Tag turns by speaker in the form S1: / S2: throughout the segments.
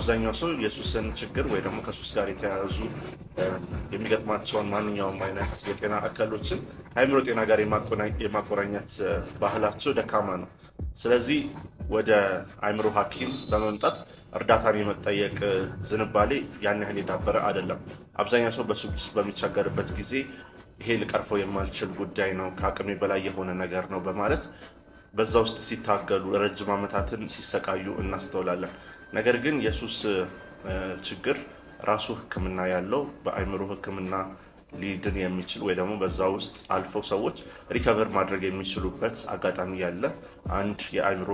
S1: አብዛኛው ሰው የሱስን ችግር ወይ ደግሞ ከሱስ ጋር የተያያዙ የሚገጥማቸውን ማንኛውም አይነት የጤና እክሎችን ከአእምሮ ጤና ጋር የማቆራኘት ባህላቸው ደካማ ነው። ስለዚህ ወደ አእምሮ ሐኪም በመምጣት እርዳታን የመጠየቅ ዝንባሌ ያን ያህል የዳበረ አይደለም። አብዛኛው ሰው በሱስ በሚቸገርበት ጊዜ ይሄ ልቀርፈው የማልችል ጉዳይ ነው፣ ከአቅሜ በላይ የሆነ ነገር ነው በማለት በዛ ውስጥ ሲታገሉ ረጅም ዓመታትን ሲሰቃዩ እናስተውላለን። ነገር ግን የሱስ ችግር ራሱ ሕክምና ያለው በአእምሮ ሕክምና ሊድን የሚችል ወይ ደግሞ በዛ ውስጥ አልፈው ሰዎች ሪከቨር ማድረግ የሚችሉበት አጋጣሚ ያለ አንድ የአእምሮ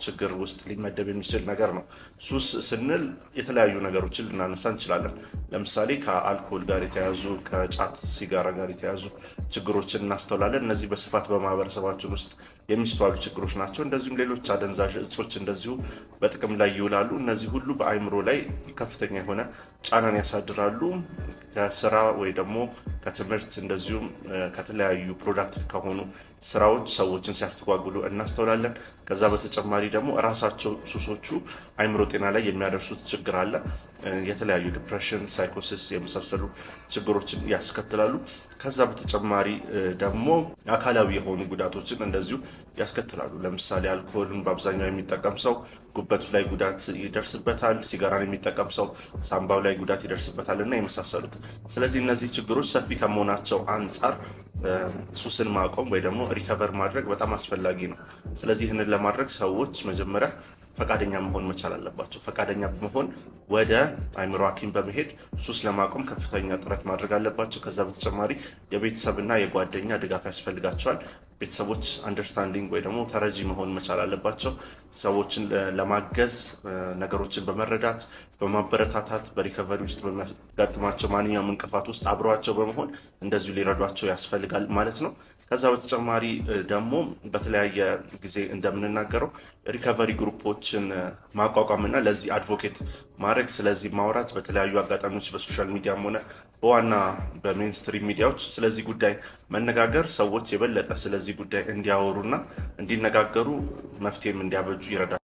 S1: ችግር ውስጥ ሊመደብ የሚችል ነገር ነው። ሱስ ስንል የተለያዩ ነገሮችን ልናነሳ እንችላለን። ለምሳሌ ከአልኮል ጋር የተያዙ ከጫት ሲጋራ ጋር የተያዙ ችግሮችን እናስተውላለን። እነዚህ በስፋት በማህበረሰባችን ውስጥ የሚስተዋሉ ችግሮች ናቸው። እንደዚሁም ሌሎች አደንዛዥ እጾች እንደዚሁ በጥቅም ላይ ይውላሉ። እነዚህ ሁሉ በአእምሮ ላይ ከፍተኛ የሆነ ጫናን ያሳድራሉ። ከስራ ወይ ደግሞ ከትምህርት እንደዚሁም ከተለያዩ ፕሮዳክቲቭ ከሆኑ ስራዎች ሰዎችን ሲያስተጓጉሉ እናስተውላለን። ከዛ በተጨማሪ ደግሞ ራሳቸው ሱሶቹ አእምሮ ጤና ላይ የሚያደርሱት ችግር አለ። የተለያዩ ዲፕሬሽን፣ ሳይኮሲስ የመሳሰሉ ችግሮችን ያስከትላሉ። ከዛ በተጨማሪ ደግሞ አካላዊ የሆኑ ጉዳቶችን እንደዚሁ ያስከትላሉ። ለምሳሌ አልኮልን በአብዛኛው የሚጠቀም ሰው ጉበቱ ላይ ጉዳት ይደርስበታል። ሲጋራን የሚጠቀም ሰው ሳምባው ላይ ጉዳት ይደርስበታል እና የመሳሰሉት። ስለዚህ እነዚህ ችግሮች ሰፊ ከመሆናቸው አንጻር ሱስን ማቆም ወይ ደግሞ ሪከቨር ማድረግ በጣም አስፈላጊ ነው። ስለዚህ ይህንን ለማድረግ ሰዎች መጀመሪያ ፈቃደኛ መሆን መቻል አለባቸው። ፈቃደኛ በመሆን ወደ አእምሮ ሐኪም በመሄድ ሱስ ለማቆም ከፍተኛ ጥረት ማድረግ አለባቸው። ከዛ በተጨማሪ የቤተሰብና የጓደኛ ድጋፍ ያስፈልጋቸዋል። ቤተሰቦች አንደርስታንዲንግ ወይ ደግሞ ተረጂ መሆን መቻል አለባቸው። ሰዎችን ለማገዝ ነገሮችን በመረዳት በማበረታታት በሪከቨሪ ውስጥ በሚያጋጥማቸው ማንኛውም እንቅፋት ውስጥ አብሯቸው በመሆን እንደዚሁ ሊረዷቸው ያስፈልጋል ማለት ነው። ከዛ በተጨማሪ ደግሞ በተለያየ ጊዜ እንደምንናገረው ሪከቨሪ ግሩፖችን ማቋቋምና ለዚህ አድቮኬት ማድረግ፣ ስለዚህ ማውራት፣ በተለያዩ አጋጣሚዎች በሶሻል ሚዲያም ሆነ በዋና በሜንስትሪም ሚዲያዎች ስለዚህ ጉዳይ መነጋገር ሰዎች የበለጠ ስለዚህ ጉዳይ እንዲያወሩና እንዲነጋገሩ መፍትሄም እንዲያበጁ ይረዳል።